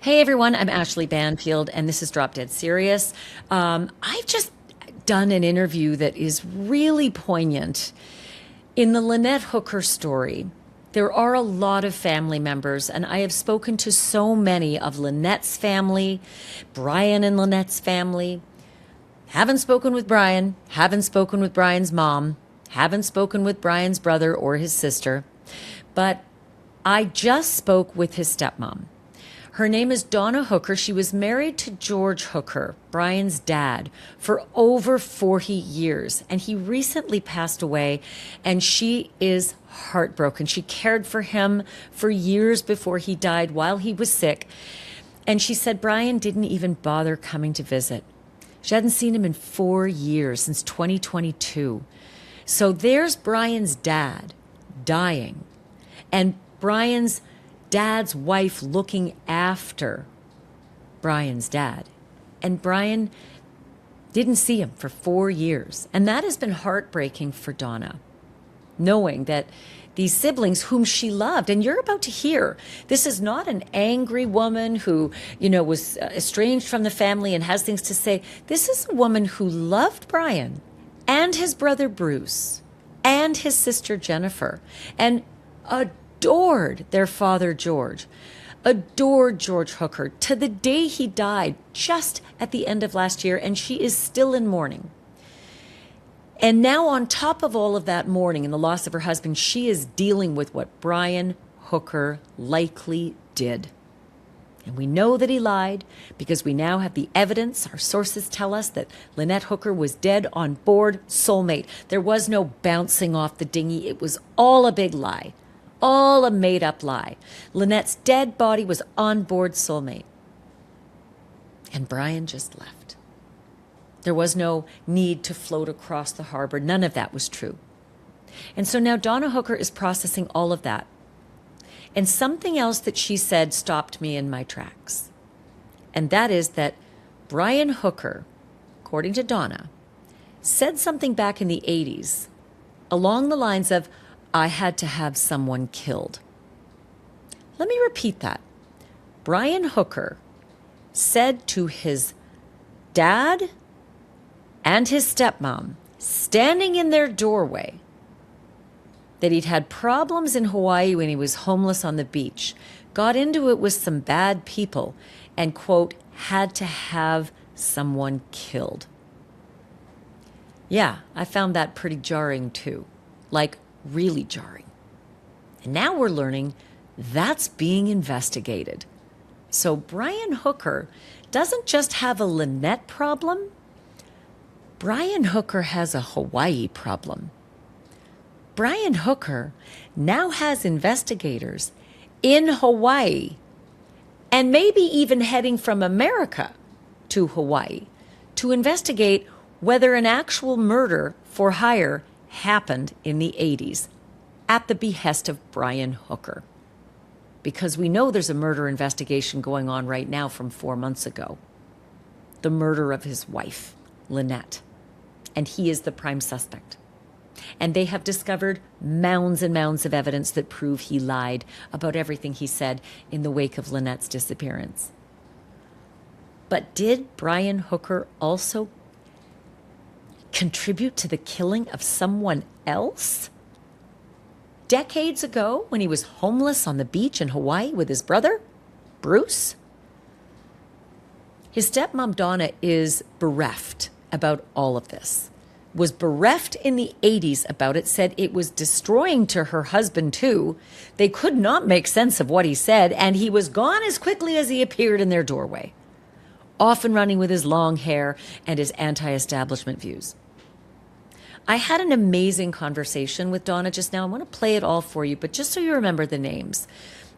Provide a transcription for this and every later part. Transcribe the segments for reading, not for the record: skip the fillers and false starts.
Hey everyone, I'm Ashleigh Banfield, and this is Drop Dead Serious. I've just done an interview that is really poignant. In the Lynette Hooker story, there are a lot of family members, and I have spoken to so many of Lynette's family, Brian and Lynette's family. Haven't spoken with Brian, haven't spoken with Brian's mom, haven't spoken with Brian's brother or his sister, but I just spoke with his stepmom. Her name is Donna Hooker. She was married to George Hooker, Brian's dad, for over 40 years. And he recently passed away, and she is heartbroken. She cared for him for years before he died while he was sick. And she said Brian didn't even bother coming to visit. She hadn't seen him in 4 years, since 2022. So there's Brian's dad dying, and Brian's dad's wife looking after Brian's dad. And Brian didn't see him for 4 years. And that has been heartbreaking for Donna, knowing that these siblings whom she loved, and you're about to hear, this is not an angry woman who, was estranged from the family and has things to say. This is a woman who loved Brian and his brother Bruce and his sister Jennifer, and adored their father George, adored George Hooker to the day he died just at the end of last year, and she is still in mourning. And now, on top of all of that mourning and the loss of her husband, she is dealing with what Brian Hooker likely did. And we know that he lied because we now have the evidence. Our sources tell us that Lynette Hooker was dead on board Soulmate. There was no bouncing off the dinghy. It was all a big lie. All a made-up lie. Lynette's dead body was on board Soulmate. And Brian just left. There was no need to float across the harbor. None of that was true. And so now Donna Hooker is processing all of that. And something else that she said stopped me in my tracks. And that is that Brian Hooker, according to Donna, said something back in the 80s along the lines of, I had to have someone killed. Let me repeat that. Brian Hooker said to his dad and his stepmom, standing in their doorway, that he'd had problems in Hawaii when he was homeless on the beach, got into it with some bad people, and, quote, had to have someone killed. Yeah, I found that pretty jarring too. Like, really jarring. And now we're learning that's being investigated. So Brian Hooker doesn't just have a Lynette problem. Brian Hooker has a Hawaii problem. Brian Hooker now has investigators in Hawaii, and maybe even heading from America to Hawaii to investigate whether an actual murder for hire happened in the 80s at the behest of Brian Hooker. Because we know there's a murder investigation going on right now from 4 months ago. The murder of his wife, Lynette. And he is the prime suspect. And they have discovered mounds and mounds of evidence that prove he lied about everything he said in the wake of Lynette's disappearance. But did Brian Hooker also contribute to the killing of someone else? Decades ago, when he was homeless on the beach in Hawaii with his brother, Bruce? His stepmom, Donna, is bereft about all of this. Was bereft in the 80s about it, said it was destroying to her husband too. They could not make sense of what he said, and he was gone as quickly as he appeared in their doorway, often running with his long hair and his anti-establishment views. I had an amazing conversation with Donna just now. I want to play it all for you, but just so you remember the names.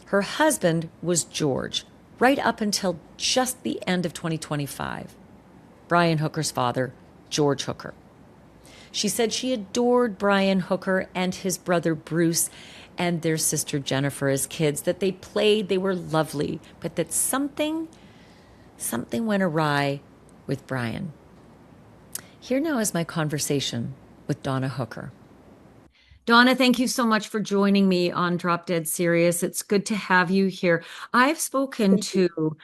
Her husband was George, right up until just the end of 2025. Brian Hooker's father, George Hooker. She said she adored Brian Hooker and his brother Bruce and their sister Jennifer as kids, that they played, they were lovely, but that something went awry with Brian. Here now is my conversation with Donna Hooker. Donna, thank you so much for joining me on Drop Dead Serious. It's good to have you here. I've spoken Thank you. to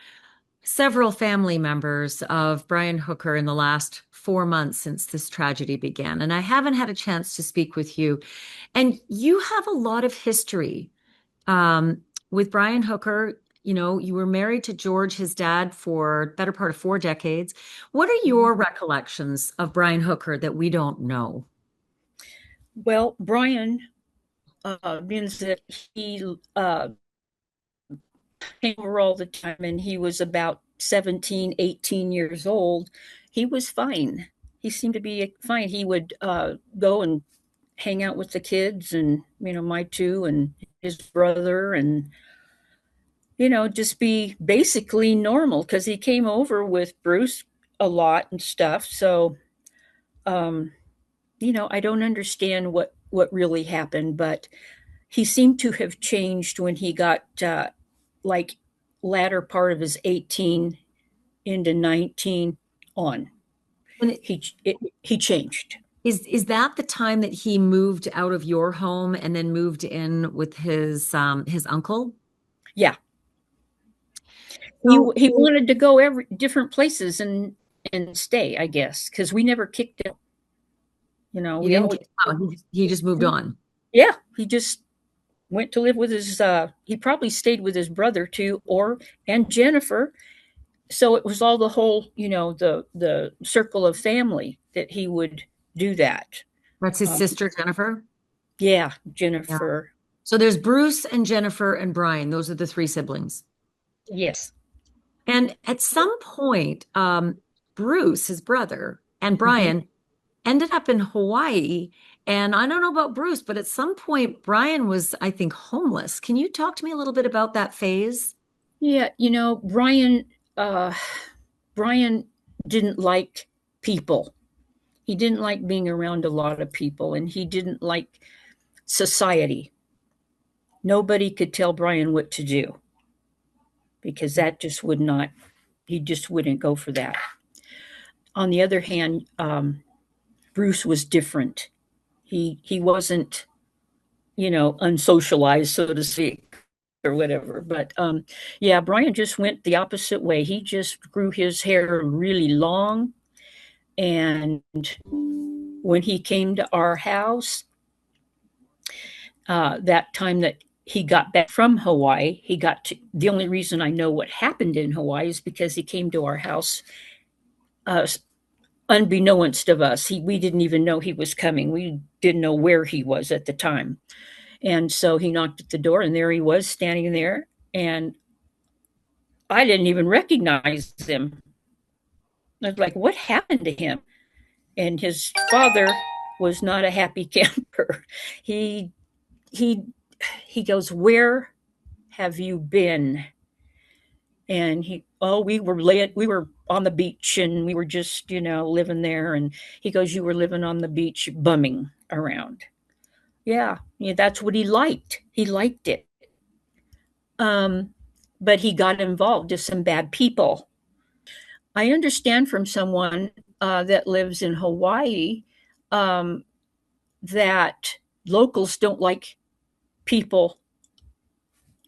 several family members of Brian Hooker in the last 4 months since this tragedy began, and I haven't had a chance to speak with you. And you have a lot of history um, with Brian Hooker. You know, you were married to George, his dad, for better part of 4 decades. What are Mhm. your recollections of Brian Hooker that we don't know? Well, Brian, means that he came over all the time and he was about 17, 18 years old. He was fine. He seemed to be fine. He would go and hang out with the kids and, my two and his brother and, just be basically normal because he came over with Bruce a lot and stuff. So, um, I don't understand what really happened, but he seemed to have changed when he got like latter part of his 18 into 19 on. And He changed. is that the time that he moved out of your home and then moved in with his uncle? Yeah, he So he wanted to go every different places and stay, I guess, because we never kicked him. he We didn't always get out. He just moved on. yeah, he just went to live with his he probably stayed with his brother too, or and Jennifer. So it was all the whole, the circle of family that he would do that. That's his Um, sister, Jennifer. yeah, Yeah. Jennifer. So there's Bruce and Jennifer and Brian. Those are the three siblings. Yes. And at some point, Bruce, his brother, and Hmm. Brian ended up in Hawaii. And I don't know about Bruce, but at some point, Brian was, I think, homeless. Can you talk to me a little bit about that phase? Yeah, uh, Brian didn't like people. He didn't like being around a lot of people, and he didn't like society. Nobody could tell Brian what to do because that just would not. He just wouldn't go for that. On the other hand, Bruce was different. He wasn't, unsocialized, so to speak, or whatever. But yeah, Brian just went the opposite way. He just grew his hair really long, and when he came to our house, that time that he got back from Hawaii, the only reason I know what happened in Hawaii is because he came to our house, uh, unbeknownst of us. We didn't even know he was coming. We didn't know where he was at the time. And so he knocked at the door, and there he was standing there. And I didn't even recognize him. I was like, what happened to him? And his father was not a happy camper. He he he goes, "Where have you been?" And we were on the beach and we were just, living there. And he goes, "You were living on the beach bumming around." Yeah, yeah, that's what he liked. He liked it. Um, but he got involved with some bad people. I understand from someone that lives in Hawaii, um, that locals don't like people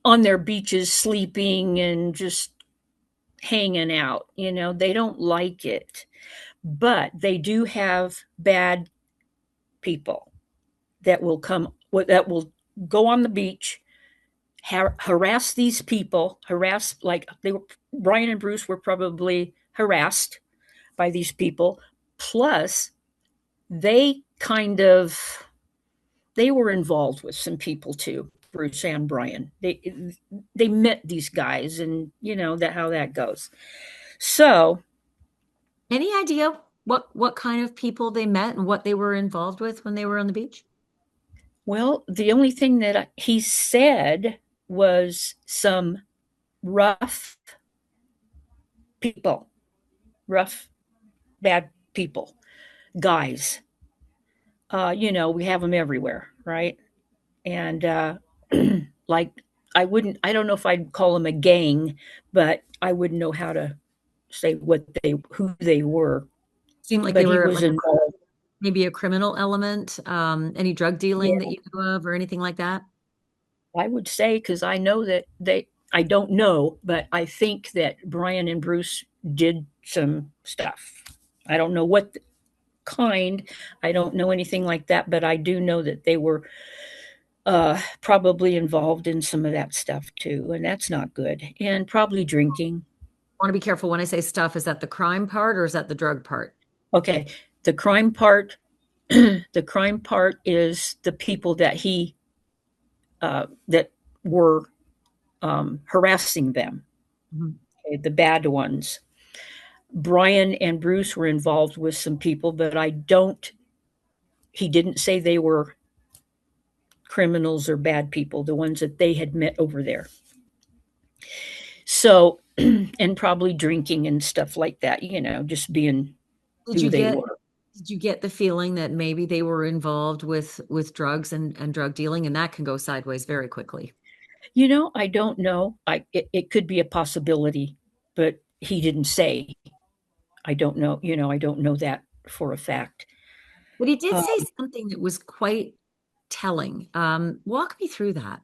on their beaches sleeping and just hanging out. They don't like it. But they do have bad people that will go on the beach, harass these people, like Brian and Bruce were probably harassed by these people. Plus, they kind of they were involved with some people too. Bruce and Brian. They met these guys, and that how that goes. So, Any idea what kind of people they met and what they were involved with when they were on the beach? well, the only thing that he said was some rough people, rough, bad people, guys. We have them everywhere, right? And like, I don't know if I'd call them a gang, but I wouldn't know how to say who they were. Seemed like But they he were was like involved. maybe a criminal element, any drug dealing that Yeah, you know of or anything like that? I would say because I know that I don't know, but I think that Brian and Bruce did some stuff. I don't know what kind. I don't know anything like that, but I do know that they were probably involved in some of that stuff too, and that's not good. And probably drinking. I want to be careful when I say stuff. Is that the crime part or is that the drug part? Okay, the crime part. The crime part is the people that were harassing them, Mhm. okay, the bad ones. Brian and Bruce were involved with some people, but I don't. He didn't say they were criminals or bad people, the ones that they had met over there. So, and probably drinking and stuff like that, just being Did who you they get were. did you get the feeling that maybe they were involved with drugs and drug dealing, and that can go sideways very quickly? I don't know. It could be a possibility, but he didn't say. I don't know. I don't know that for a fact. But he did Uh, say something that was quite telling. Walk me through that.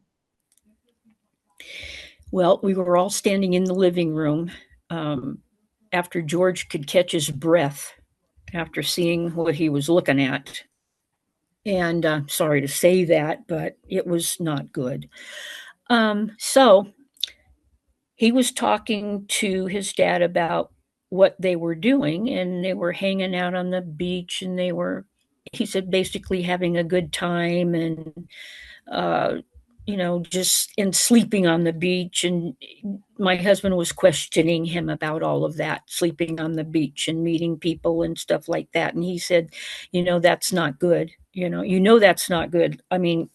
well, we were all standing in the living room um, after George could catch his breath after seeing what he was looking at. And sorry to say that, but it was not good. So he was talking to his dad about what they were doing, and they were hanging out on the beach, and he said, basically having a good time, and uh, just and sleeping on the beach. And my husband was questioning him about all of that, sleeping on the beach and meeting people and stuff like that. And he said, that's not good. That's not good. I mean,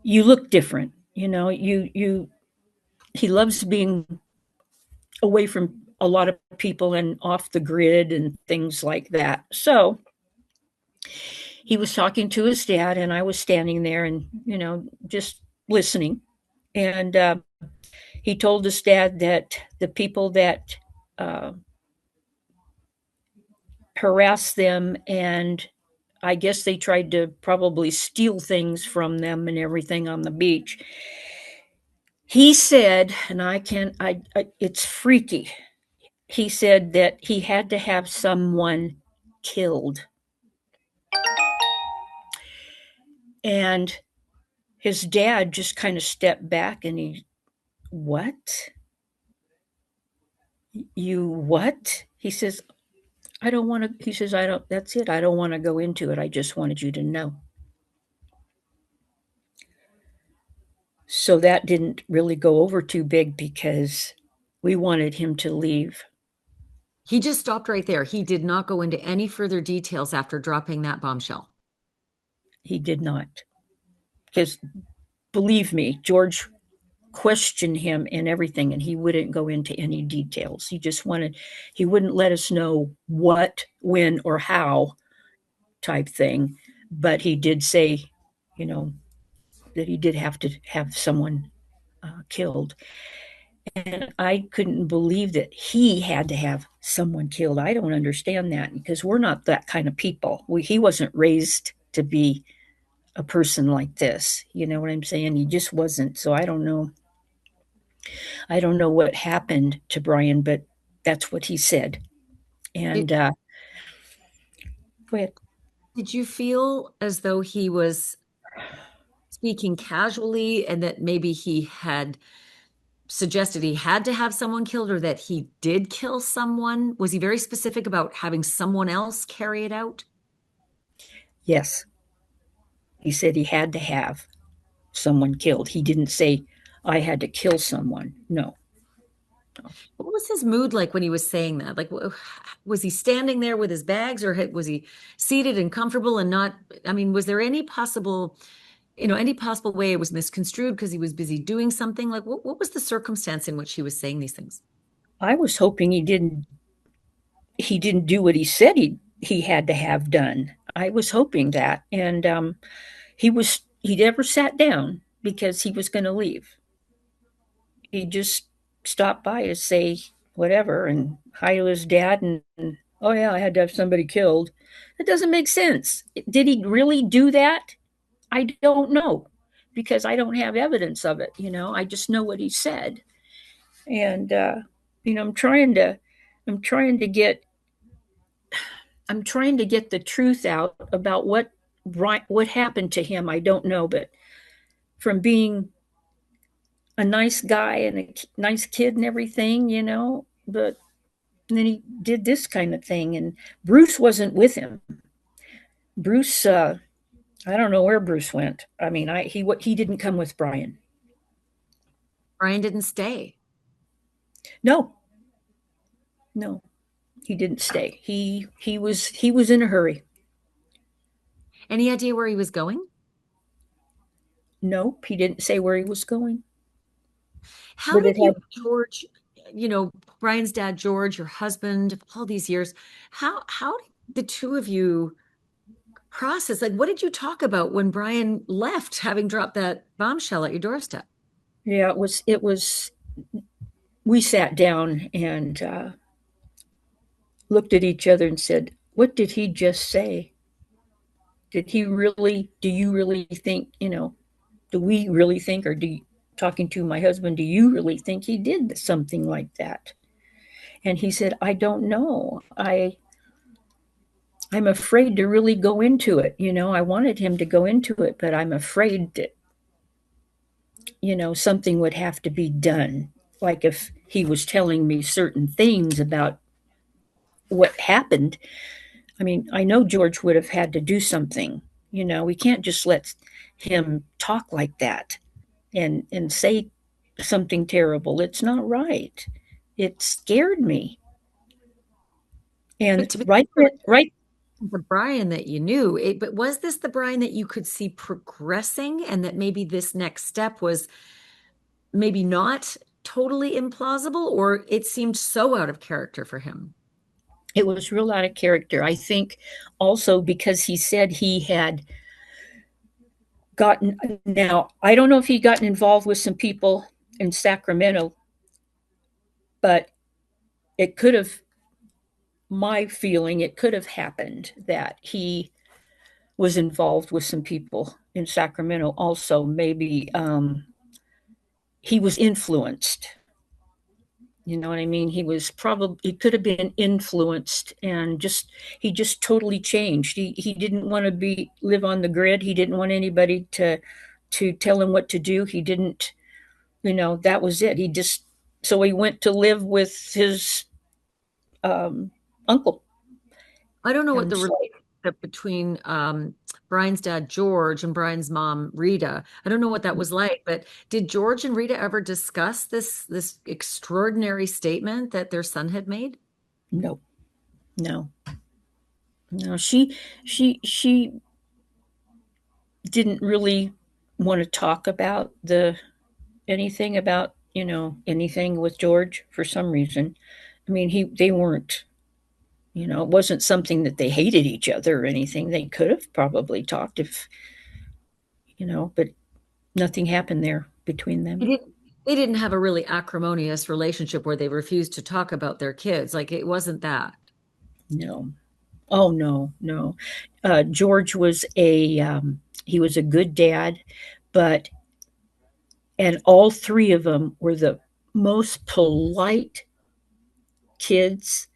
you look different. He loves being away from a lot of people and off the grid and things like that. So he was talking to his dad, and I was standing there and, just listening. And he told his dad that the people that uh, harassed them, and I guess they tried to probably steal things from them and everything on the beach. He said, and it's freaky. He said that he had to have someone killed. And his dad just kind of stepped back and what? You what? He says, I don't want to, he says, I don't, that's it. I don't want to go into it. I just wanted you to know. So that didn't really go over too big because we wanted him to leave. He just stopped right there. He did not go into any further details after dropping that bombshell. He did not. Because believe me, George questioned him and everything, and he wouldn't go into any details. He wouldn't let us know what, when, or how type thing. But he did say, you know, that he did have to have someone killed. And I couldn't believe that he had to have someone killed. I don't understand that because we're not that kind of people. He wasn't raised to be a person like this. You know what I'm saying? He just wasn't. So I don't know. I don't know what happened to Brian, but that's what he said. Did, And go ahead. did you feel as though he was speaking casually and that maybe he had suggested he had to have someone killed or that he did kill someone? Was he very specific about having someone else carry it out? Yes, he said he had to have someone killed. He didn't say I had to kill someone. No. What was his mood like when he was saying that? Like, was he standing there with his bags or was he seated and comfortable and not? I mean, was there any possible way it was misconstrued because he was busy doing something? Like, what was the circumstance in which he was saying these things? I was hoping he didn't do what he said he had to have done. I was hoping that. And he never sat down because he was going to leave. He just stopped by to say whatever and hi to his dad, and Oh, yeah, I had to have somebody killed. That doesn't make sense. Did he really do that? I don't know because I don't have evidence of it. I just know what he said. And, I'm trying to get, I'm trying to get the truth out about what happened to him. I don't know, but from being a nice guy and a nice kid and everything, but then he did this kind of thing. And Bruce wasn't with him. Bruce, I don't know where Bruce went. I mean, he didn't come with Brian. Brian didn't stay. No, no, he didn't stay. He was in a hurry. Any idea where he was going? Nope, he didn't say where he was going. How But did it you, had George, Brian's dad, George, your husband, all these years, how did the two of you process? Like, what did you talk about when Brian left, having dropped that bombshell at your doorstep? Yeah, it was. We sat down and looked at each other and said, "What did he just say? Did he really? Do you really think? Do we really think, or talking to my husband, do you really think he did something like that?" And he said, "I don't know. I'm afraid to really go into it. I wanted him to go into it, but I'm afraid that, something would have to be done. Like if he was telling me certain things about what happened. I mean, I know George would have had to do something. We can't just let him talk like that and say something terrible. It's not right. It scared me. And But to be right, clear, right, the Brian that you knew, but was this the Brian that you could see progressing and that maybe this next step was maybe not totally implausible, or it seemed so out of character for him? it was real out of character. I think also because he said he had gotten, now, I don't know if he'd gotten involved with some people in Sacramento, but it could have, my feeling, it could have happened that he was involved with some people in Sacramento also. Maybe he was influenced. You know what I mean? He could have been influenced and he just totally changed. He didn't want to live on the grid. He didn't want anybody to tell him what to do. He didn't, that was it. So he went to live with his um, uncle. I don't know what And the so relationship between Brian's dad, George, and Brian's mom, Rita. I don't know what that was like, but did George and Rita ever discuss this extraordinary statement that their son had made? no, no, no. She didn't really want to talk about anything about anything with George for some reason. I mean, they weren't, it wasn't something that they hated each other or anything. They could have probably talked if, but nothing happened there between They them. didn't, they didn't have a really acrimonious relationship where they refused to talk about their kids. Like it wasn't that. No. Oh, no, no. George was he was a good dad, but and all three of them were the most polite kids.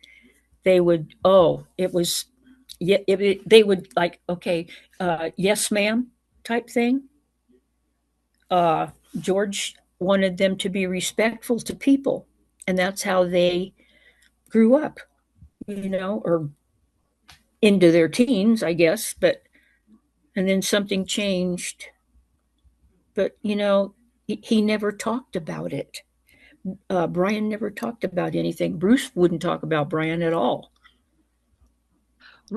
They would, oh, it was, yeah, they would like, okay, yes, ma'am, type thing. Uh, George wanted them to be respectful to people, and that's how they grew up, or into their teens, I guess. But and then something changed, but he never talked about it. Brian never talked about anything. Bruce wouldn't talk about Brian at all,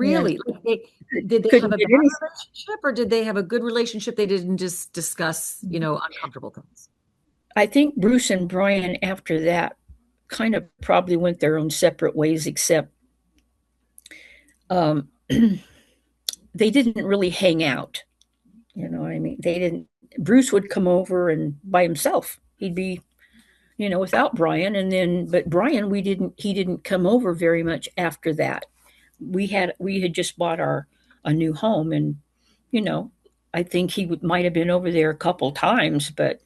and Really? Like did they have couldn't a get bad any. relationship or did they have a good relationship? They didn't just discuss, uncomfortable things. I think Bruce and Brian after that kind of probably went their own separate ways, except um, they didn't really hang out. You know what I mean? They didn't. Bruce would come over and by himself. He'd be, without Brian, and then but Brian, we didn't. He didn't come over very much after that. we had just bought our a new home, and you know, I think he might have been over there a couple times, but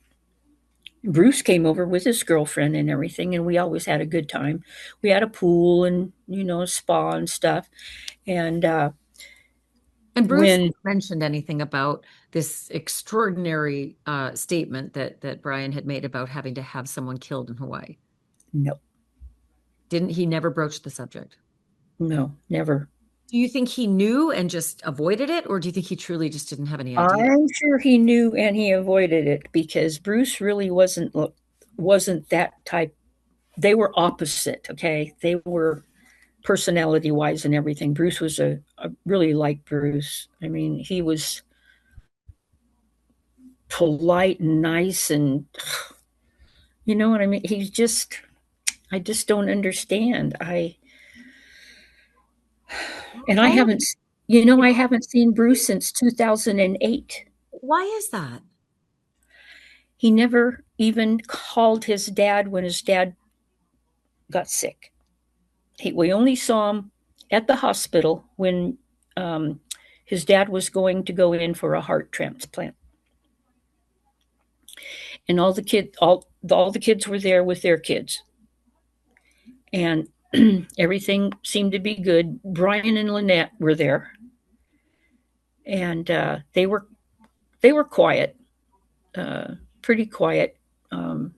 Bruce came over with his girlfriend and everything, and we always had a good time. We had a pool and a spa and stuff. And And Bruce when mentioned anything about this extraordinary statement that Brian had made about having to have someone killed in Hawaii. No, Didn't he never broached the subject? no, never. Do you think he knew and just avoided it, or do you think he truly just didn't have any idea? I'm sure he knew and he avoided it because Bruce really wasn't that type. They were opposite. Okay, they were personality wise and everything. Bruce was a really like Bruce. I mean, he was polite and nice, and you know what I mean. I just don't understand. And I All of haven't, I haven't seen Bruce since 2008. Why is that? He never even called his dad when his dad got sick. We only saw him at the hospital when um, his dad was going to go in for a heart transplant, and all the kids were there with their kids, and everything seemed to be good. Brian and Lynette were there, and they were quiet, pretty quiet. Um,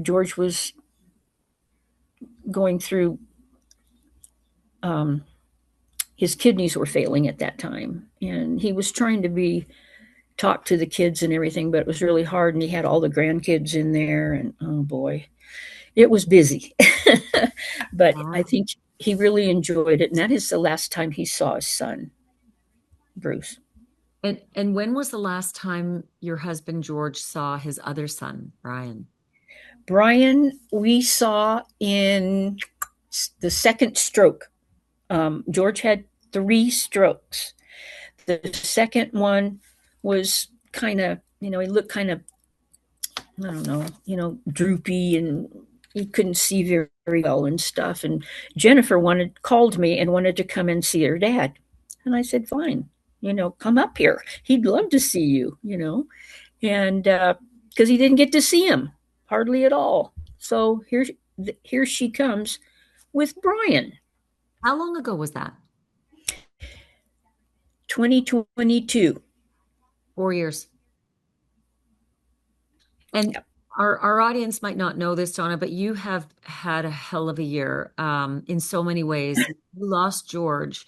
George was going through. Um, his kidneys were failing at that time, and he was trying to be talk to the kids and everything, but it was really hard. And he had all the grandkids in there, and oh boy, it was busy. But I Wow. think he really enjoyed it, and that is the last time he saw his son, Bruce. And when was the last time your husband George saw his other son, Brian? Brian, we saw in the second stroke. George had 3 strokes. The second one was kind of, he looked kind of, I don't know, droopy, and he couldn't see very well and stuff. And Jennifer called me and wanted to come and see her dad. And I said, fine, come up here. He'd love to see you. And because he didn't get to see him hardly at all. So here she comes with Brian, How long ago was that? 2022. 4 years. And Yep. our audience might not know this, Donna, but you have had a hell of a year in so many ways. You lost George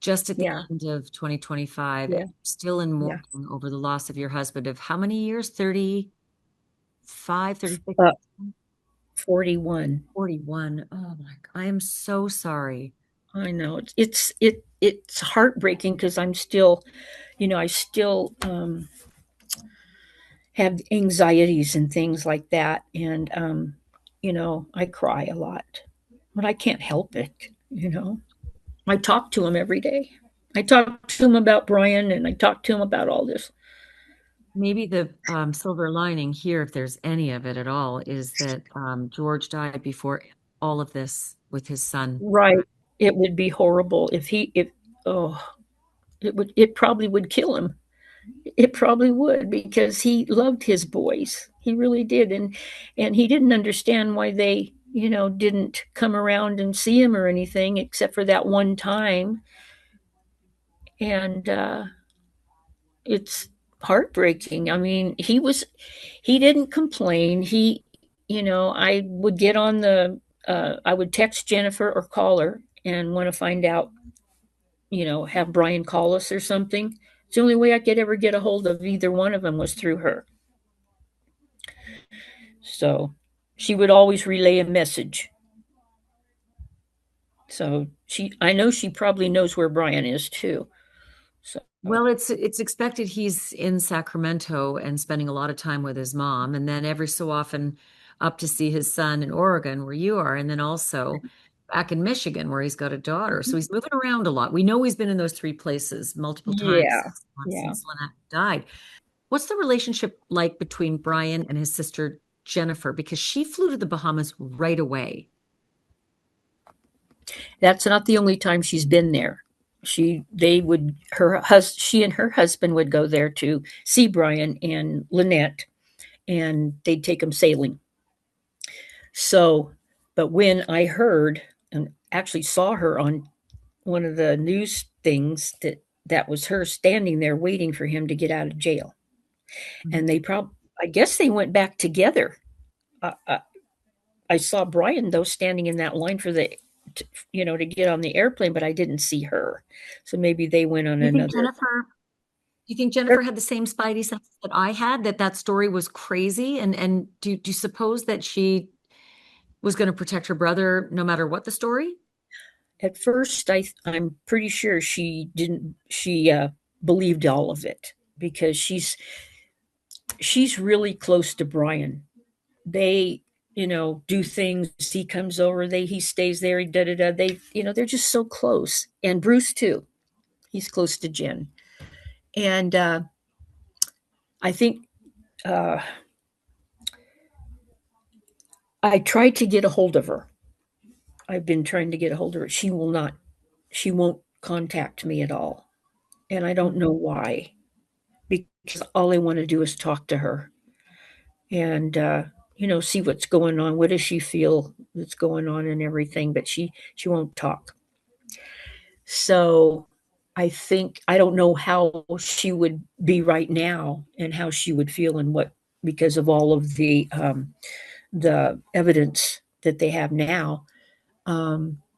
just at the Yeah. end of 2025, and Yeah. you're still in Yeah. mourning over the loss of your husband of how many years? 35, 36, Uh, 41. 41. Oh my God. I am so sorry. I know it's heartbreaking because I'm still, I still have anxieties and things like that, and I cry a lot, but I can't help it. I talk to him every day. I talk to him about Brian, and I talk to him about all this. Maybe the silver lining here, if there's any of it at all, is that George died before all of this with his son. Right. It would be horrible if oh, it probably would kill him. It probably would, because he loved his boys. He really did. And he didn't understand why they, didn't come around and see him or anything except for that one time. And it's heartbreaking. I mean, he didn't complain. I would get on I would text Jennifer or call her and want to find out, have Brian call us or something. It's the only way I could ever get a hold of either one of them was through her. So she would always relay a message. So I know she probably knows where Brian is too. So Well, it's expected he's in Sacramento and spending a lot of time with his mom, and then every so often up to see his son in Oregon, where you are, and then also back in Michigan, where he's got a daughter. So he's moving around a lot. We know he's been in those three places multiple times yeah, yeah. since Lynette died. What's the relationship like between Brian and his sister Jennifer? Because she flew to the Bahamas right away. That's not the only time she's been there. She and her husband would go there to see Brian and Lynette, and they'd take them sailing. So, but when I heard and actually saw her on one of the news things, that was her standing there waiting for him to get out of jail. And I guess they went back together. I saw Brian though standing in that line to get on the airplane, but I didn't see her. So maybe they went on You think another. Jennifer? You think Jennifer had the same spidey sense that I had, that that story was crazy? And do you suppose that she was going to protect her brother no matter what the story? At first, I'm pretty sure she didn't. She believed all of it because she's really close to Brian. They do things. He comes over. He stays there. He da da da. They're just so close. And Bruce too. He's close to Jen. And I think uh, I tried to get a hold of her. I've been trying to get a hold of her. She will not. She won't contact me at all, and I don't know why. Because all I want to do is talk to her and see what's going on. What does she feel that's going on and everything? But she won't talk. So I don't know how she would be right now and how she would feel and what, because of all of the evidence that they have now.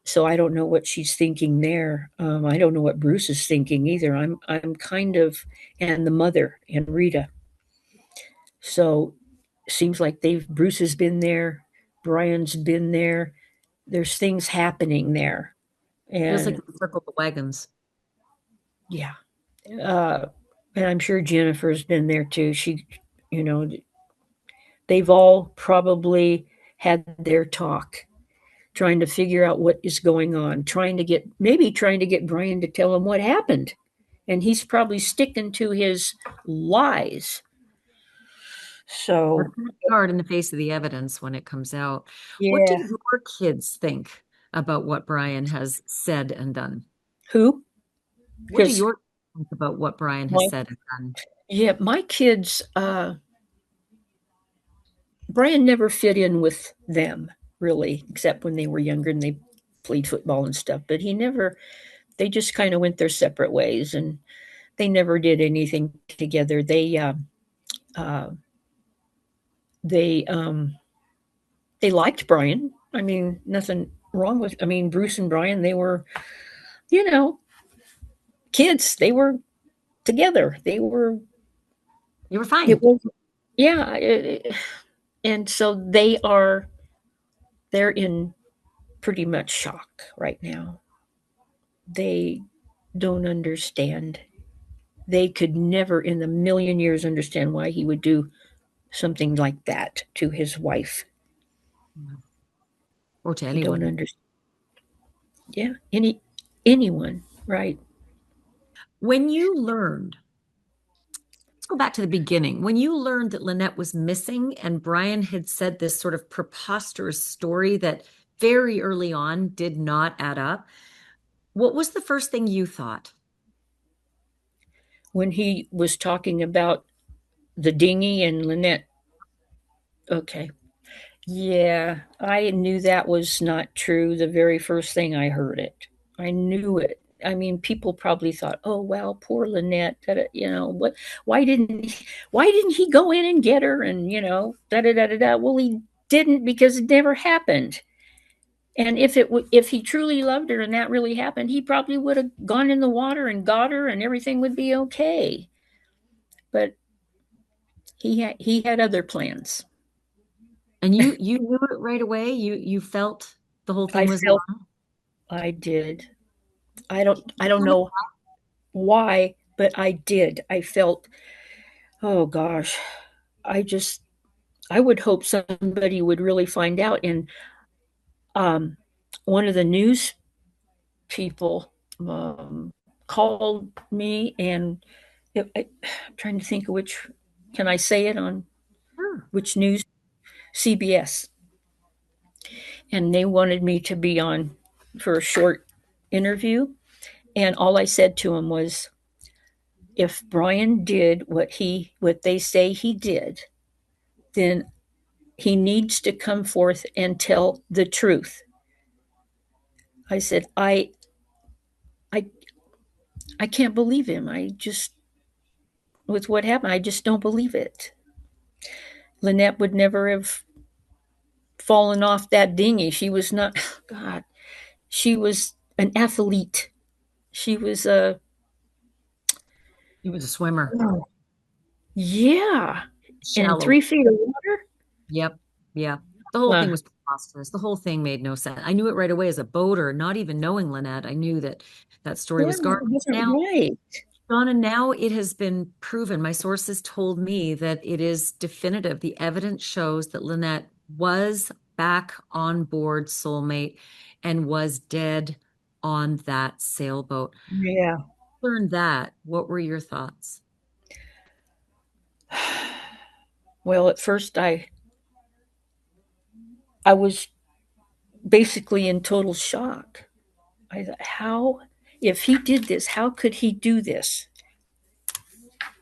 So I don't know what she's thinking there. I don't know what Bruce is thinking either. I'm kind of, and the mother and Rita. So seems like Bruce has been there, Brian's been there. There's things happening there, Feels like and we circled the wagons. yeah, uh, and I'm sure Jennifer's been there too. You know, they've all probably had their talk, trying to figure out what is going on, trying to get Brian to tell him what happened, and he's probably sticking to his lies. That's So gonna be hard in the face of the evidence when it comes out. What do yeah, your kids think about what Brian has said and done? who? What do Because your kids think about what Brian has my said and done? yeah, my kids. Brian never fit in with them really, except when they were younger and they played football and stuff. But he never. They just kind of went their separate ways, and they never did anything together. Uh, they they liked Brian. I mean, nothing wrong with. I mean, Bruce and Brian, they were, you know, kids. They were together. They were. You were It fine. was. Yeah, and so they're in pretty much shock right now. They don't understand. They could never in a million years understand why he would do something like that to his wife. Or to They don't anyone. understand. Yeah, anyone, right? When you learned, let's go back to the beginning. When you learned that Lynette was missing and Brian had said this sort of preposterous story that very early on did not add up, what was the first thing you thought? When he was talking about the dinghy and Lynette, okay, yeah, I knew that was not true the very first thing I heard it. I knew it. I mean, people probably thought, "Oh, well, poor Lynette. What? Why didn't he go in and get her?" And da da da da da. Well, he didn't because it never happened. And if he truly loved her and that really happened, he probably would have gone in the water and got her, and everything would be okay. But he had other plans. And you knew it right away. You felt the whole thing I was felt wrong. I did. I don't Tell me. know why, but I did. I felt, oh gosh, I just, I would hope somebody would really find out. And um, one of the news people called me, and I'm trying to think of which, can I say it on Sure. which news? CBS. And they wanted me to be on for a short interview. And all I said to him was, if Brian did what they say he did, then he needs to come forth and tell the truth. I said, I I can't believe him. I just with what happened, I just don't believe it. Lynette would never have fallen off that dinghy. She was not God, she was an athlete. She was a He was a swimmer. yeah. In Shallow. 3 feet of water? Yep. Yeah. The whole thing Uh, was preposterous. The whole thing made no sense. I knew it right away as a boater, not even knowing Lynette. I knew that that story yeah, was garbage. it wasn't Now, right. Donna, now it has been proven. My sources told me that it is definitive. The evidence shows that Lynette was back on board Soulmate and was dead on that sailboat. Yeah. Learned that. What were your thoughts? Well, at first I was basically in total shock. I thought, how, if he did this, how could he do this?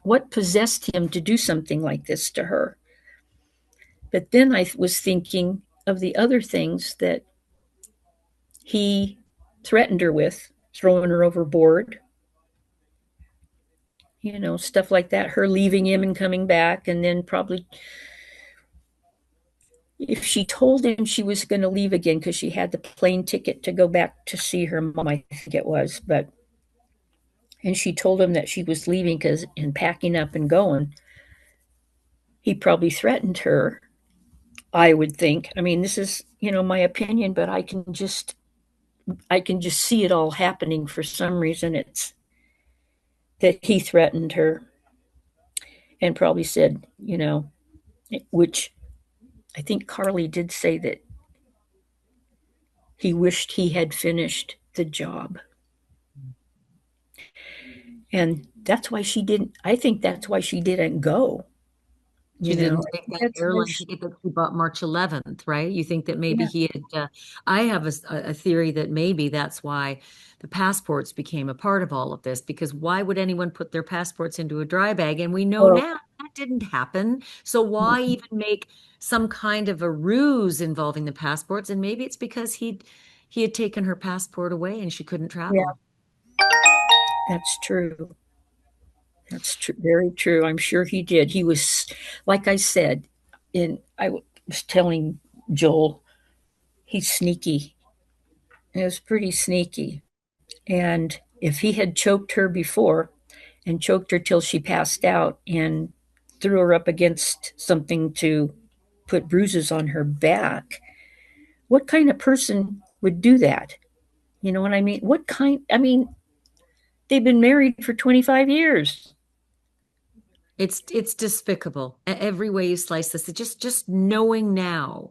What possessed him to do something like this to her? But then I was thinking of the other things that he threatened her with, throwing her overboard, stuff like that, her leaving him and coming back, and then probably if she told him she was going to leave again because she had the plane ticket to go back to see her mom, I think it was, but and she told him that she was leaving because and packing up and going, he probably threatened her. I would think. I mean, this is my opinion, but I can just see it all happening. For some reason, it's that he threatened her and probably said, which I think Carly did say that he wished he had finished the job. And that's why she didn't, I think that's why she didn't go. She didn't take that That's why airline ticket that she bought March 11th, right? You think that maybe yeah. he had, I have a theory that maybe that's why the passports became a part of all of this, because why would anyone put their passports into a dry bag? And we know Well, now that didn't happen. So why even make some kind of a ruse involving the passports? And maybe it's because he had taken her passport away and she couldn't yeah, travel. that's true. That's true. Very true. I'm sure he did. He was, like I said, I was telling Joel, he's sneaky. It was pretty sneaky. And if he had choked her before and choked her till she passed out and threw her up against something to put bruises on her back, what kind of person would do that? You know what I mean? I mean, they've been married for 25 years. It's despicable every way you slice this. It just knowing now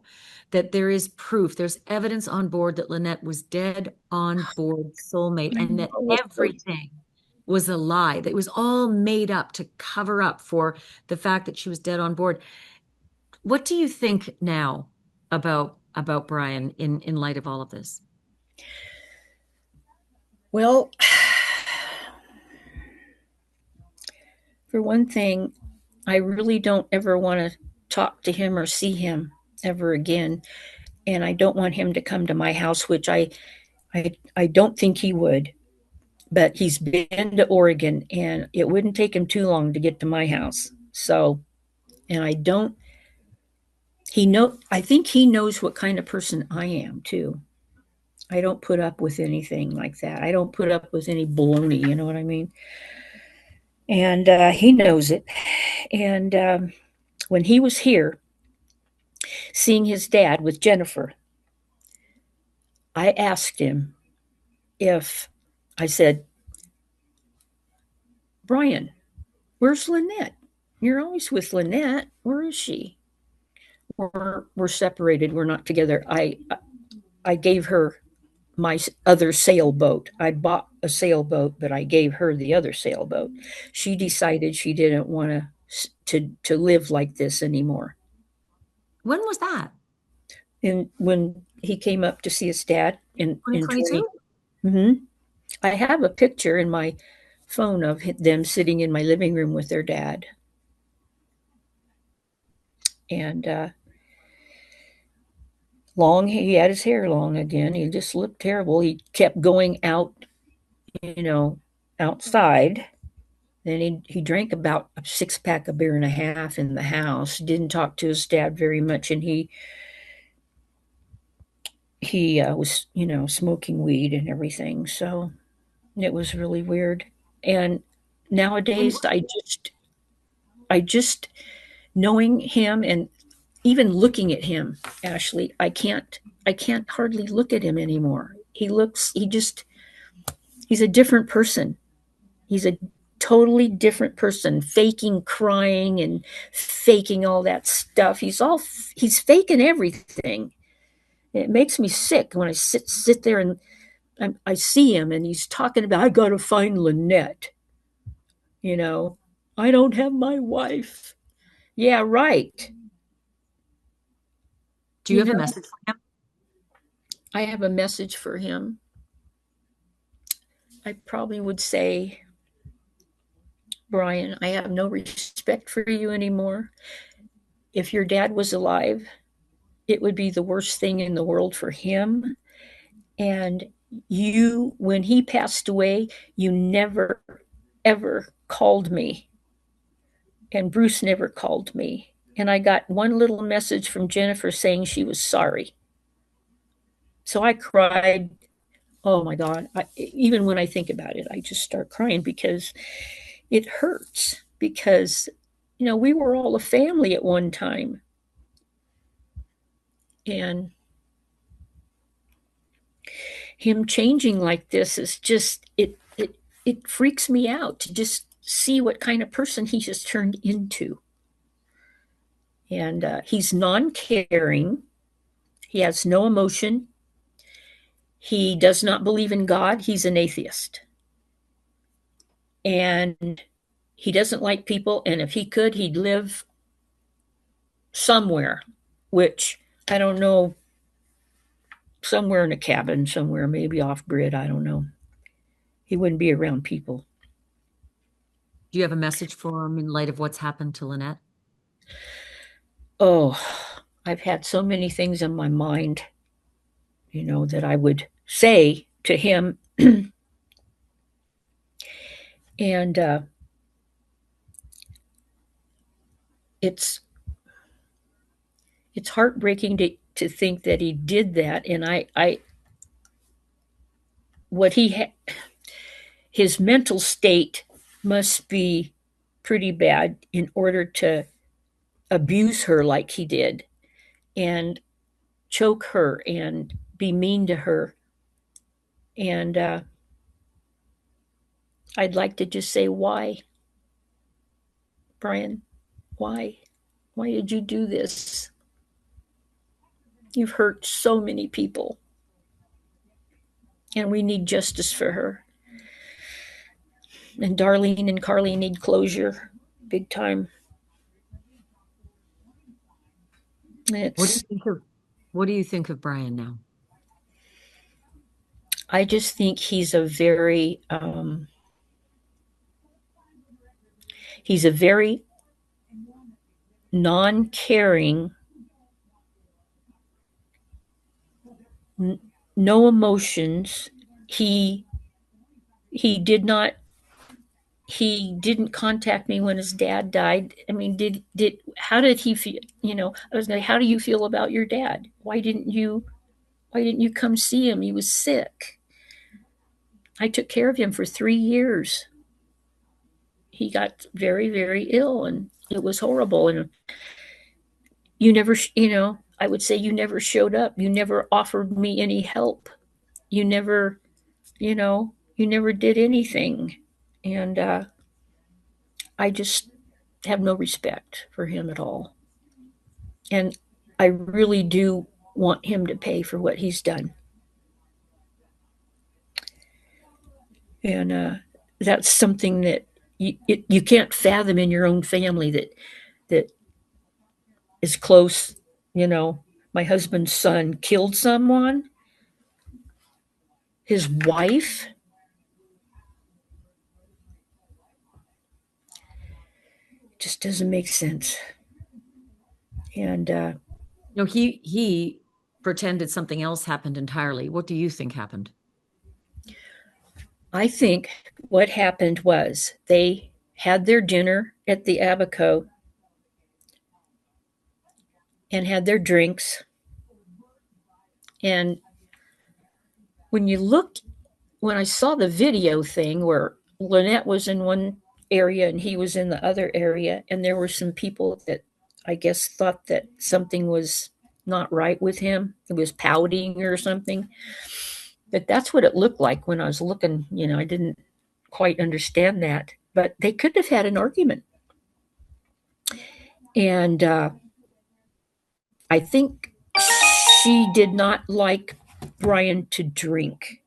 that there is proof, there's evidence on board that Lynette was dead on board Soulmate, I and that know. everything was a lie. That it was all made up to cover up for the fact that she was dead on board. What do you think now about Brian in light of all of this? Well, for one thing, I really don't ever want to talk to him or see him ever again. And I don't want him to come to my house, which I don't think he would. But he's been to Oregon, and it wouldn't take him too long to get to my house. So, and I don't. I think he knows what kind of person I am too. I don't put up with anything like that. I don't put up with any baloney. You know what I mean? And he knows it. And when he was here, seeing his dad with Jennifer, I asked him if I said, Brian, where's Lynette? You're always with Lynette. Where is she? We're separated. We're not together. I gave her my other sailboat. I bought a sailboat, but I gave her the other sailboat. She decided she didn't want to live like this anymore. When was that? and when he came up to see his dad in 20. 2022? Mm-hmm. I have a picture in my phone of them sitting in my living room with their dad. And he had his hair long again. He just looked terrible. He kept going out, you know, outside. Then he drank about a 6 pack of beer and a half in the house. Didn't talk to his dad very much, and he was, smoking weed and everything. So it was really weird. And And nowadays, I just knowing him and even looking at him, Ashleigh, I can't hardly look at him anymore. He's a different person. He's a totally different person, faking crying and faking all that stuff. He's faking everything. It makes me sick when I sit there and I see him and he's talking about, I got to find Lynette. You know, I don't have my wife. Yeah, right. do you You have a know, message for him? I have a message for him. I probably would say, Brian, I have no respect for you anymore. If your dad was alive, it would be the worst thing in the world for him. And when he passed away, you never, ever called me. And Bruce never called me. And I got one little message from Jennifer saying she was sorry. So I cried. Oh my God. Even when I think about it, I just start crying because it hurts. Because, we were all a family at one time. And him changing like this is just, it freaks me out to just see what kind of person he has turned into. And he's non caring, he has no emotion, he does not believe in God, he's an atheist. And he doesn't like people. And if he could, he'd live somewhere, which I don't know, somewhere in a cabin, somewhere, maybe off grid. I don't know. He wouldn't be around people. Do you have a message for him in light of what's happened to Lynette? Oh, I've had so many things in my mind, that I would say to him. And it's it's heartbreaking to think that he did that. And I what he his mental state must be pretty bad in order to abuse her like he did and choke her and be mean to her. And I'd like to just say, why, Brian? Why? Why did you do this? You've hurt so many people. And we need justice for her. And Darlene and Carly need closure big time. What do you It's think of what do you think of Brian now? I just think he's a very non-caring, no emotions. He he did not he didn't contact me when his dad died. I mean, did how did he feel? I was like, how do you feel about your dad? Why didn't you come see him? He was sick. I took care of him for 3 years. He got very, very ill, and it was horrible. And you never, I would say you never showed up. You never offered me any help. You never, you never did anything. And I just have no respect for him at all. And I really do want him to pay for what he's done. And that's something that you can't fathom in your own family that is close, you know. my husband's son killed someone, his wife. Just doesn't make sense. And No, he pretended something else happened entirely. What do you think happened? I think what happened was they had their dinner at the Abaco and had their drinks. And when you look, when I saw the video thing where Lynette was in one area and he was in the other area, and there were some people that I guess thought that something was not right with him. He was pouting or something. But that's what it looked like when I was looking. I didn't quite understand that. But they could have had an argument. And I think she did not like Brian to drink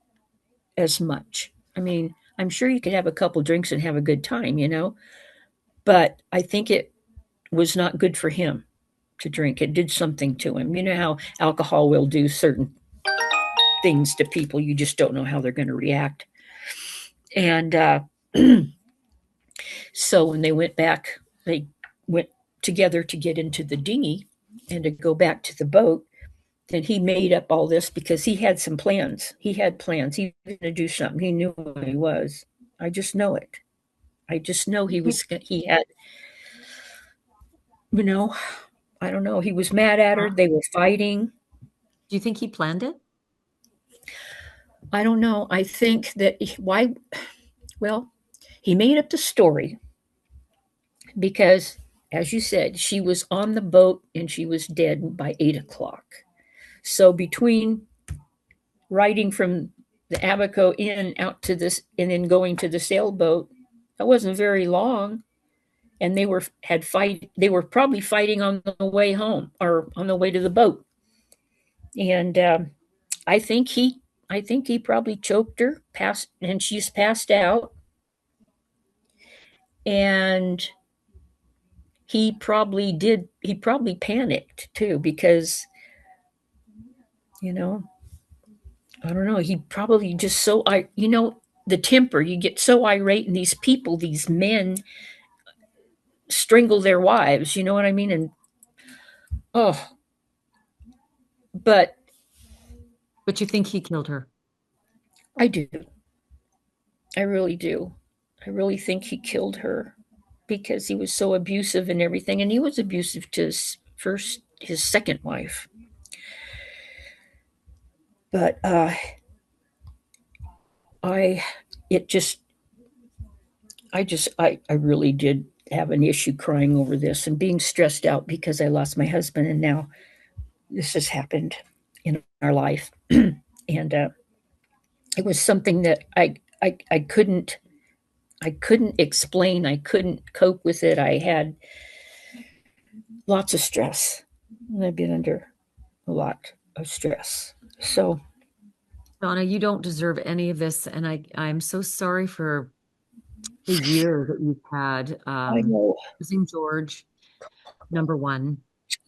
as much. I mean, I'm sure you could have a couple drinks and have a good time, but I think it was not good for him to drink. It did something to him. You know how alcohol will do certain things to people. You just don't know how they're going to react. And so when they went back, they went together to get into the dinghy and to go back to the boat. And he made up all this because he had some plans. He had plans. He was going to do something. He knew who he was. I just know it. I just know he had, I don't know. He was mad at her. They were fighting. Do you think he planned it? I don't know. I think that well, he made up the story because, as you said, she was on the boat and she was dead by 8 o'clock. So between riding from the Abaco Inn out to this and then going to the sailboat, that wasn't very long. And they were probably fighting on the way home or on the way to the boat. And I think he probably choked her, and she's passed out. And he probably panicked too because, I don't know, he probably just the temper, you get so irate, and these people, these men strangle their wives, you know what I mean? And oh, but But you think he killed her? I do. I really do. I really think he killed her because he was so abusive and everything, and he was abusive to his second wife. But I it just I really did have an issue crying over this and being stressed out because I lost my husband, and now this has happened in our life. And it was something that I couldn't explain. I couldn't cope with it. I had lots of stress. I've been under a lot of stress. So, Donna, you don't deserve any of this, and I'm so sorry for the year that you've had I know losing George, number one,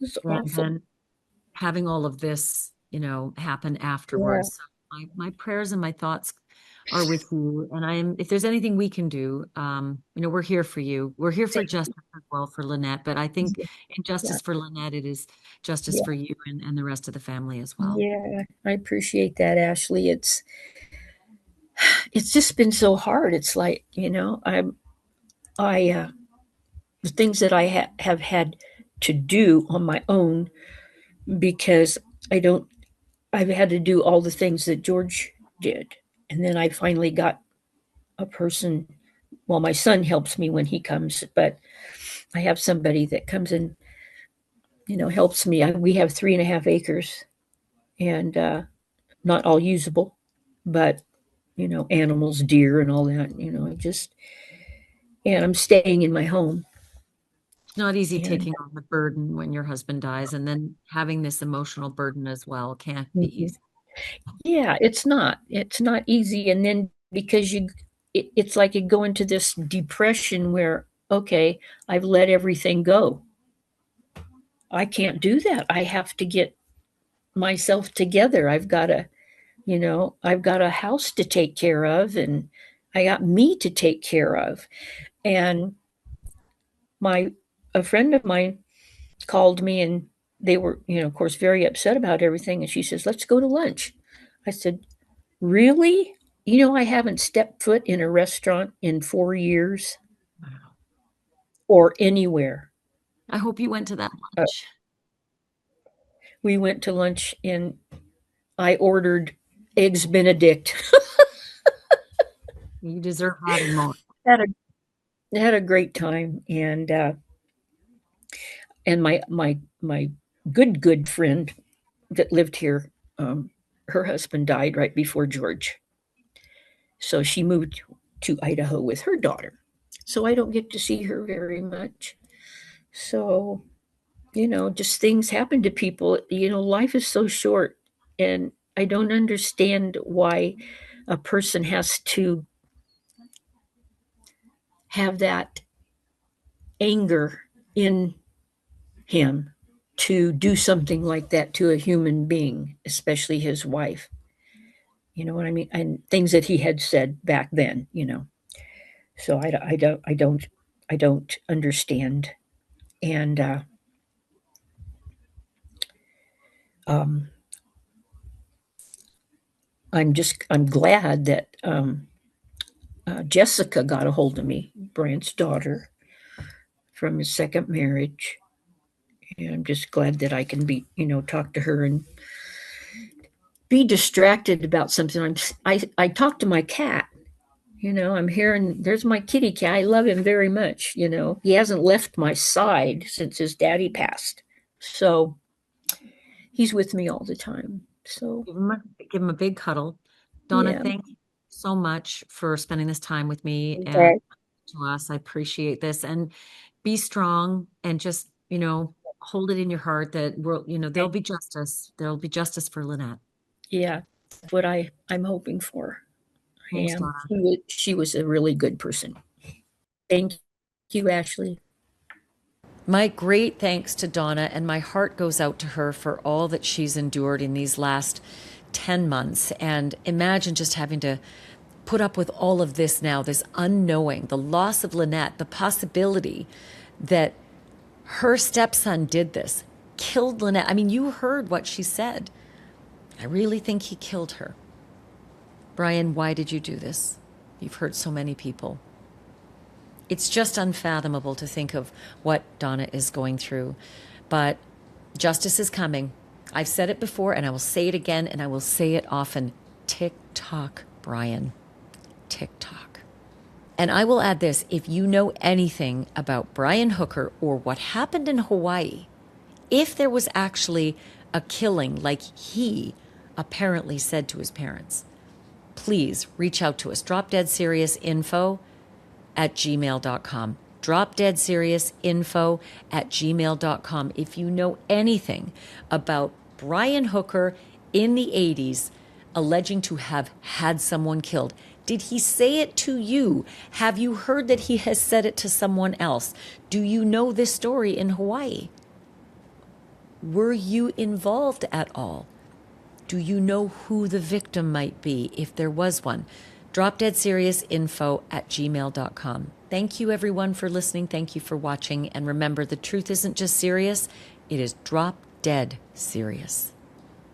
it's and awful. then having all of this, happen Yeah. afterwards. So my prayers and my thoughts are with you. And if there's anything we can do, we're here for you. We're here for justice as well for Lynette, but I think in Yeah. justice for Lynette, it is justice Yeah. for you and the rest of the family as well. Yeah, I appreciate that, Ashleigh. It's just been so hard. It's like, the things that I have had to do on my own because I've had to do all the things that George did. And then I finally got a person. Well, my son helps me when he comes, but I have somebody that comes and, helps me. We have 3.5 acres and not all usable, but, animals, deer, and all that, and I'm staying in my home. It's not easy And taking on the burden when your husband dies and then having this emotional burden as well can't be mhm. easy. Yeah, it's not easy. And then because it's like you go into this depression where, okay, I've let everything go. I can't do that. I have to get myself together. I've got a house to take care of, and I got me to take care of. And my a friend of mine called me, and they were, of course, very upset about everything. And she says, "Let's go to lunch." I said, "Really? I haven't stepped foot in a restaurant in 4 years Wow. or anywhere." I hope you went to that Uh, lunch. we went to lunch, and I ordered eggs Benedict. You deserve that and more. had had a great time, and my good friend that lived here, her husband died right before George, so she moved to Idaho with her daughter. So I don't get to see her very much. So just things happen to people. Life is so short, and I don't understand why a person has to have that anger in him to do something like that to a human being, especially his wife. You know what I mean? And things that he had said back then. So I don't understand. And um, I'm glad that Jessica got a hold of me, Brant's daughter, from his second marriage. And I'm just glad that I can talk to her and be distracted about something. I talk to my cat. I'm hearing there's my kitty cat. I love him very much. He hasn't left my side since his daddy passed. So he's with me all the time. So Give him a big cuddle. Donna, yeah. thank you so much for spending this time with me and Okay. to us. I appreciate this. And be strong and just, hold it in your heart that there'll be justice. There'll be justice for Lynette. Yeah. That's what I'm hoping for. I Thanks, am. Donna. She was a really good person. Thank you, Ashleigh. My great thanks to Donna, and my heart goes out to her for all that she's endured in these last 10 months. And imagine just having to put up with all of this now, this unknowing, the loss of Lynette, the possibility that her stepson did this, killed Lynette. I mean, you heard what she said. I really think he killed her. Brian, why did you do this? You've hurt so many people. It's just unfathomable to think of what Donna is going through. But justice is coming. I've said it before, and I will say it again, and I will say it often. Tick tock, Brian. Tick tock. And I will add this: if you know anything about Brian Hooker or what happened in Hawaii, if there was actually a killing like he apparently said to his parents, please reach out to us. dropdeadseriousinfo@gmail.com. dropdeadseriousinfo@gmail.com. If you know anything about Brian Hooker in the 80s alleging to have had someone killed, did he say it to you? Have you heard that he has said it to someone else? Do you know this story in Hawaii? Were you involved at all? Do you know who the victim might be if there was one? dropdeadseriousinfo@gmail.com. Thank you, everyone, for listening. Thank you for watching. And remember, the truth isn't just serious, it is drop dead serious.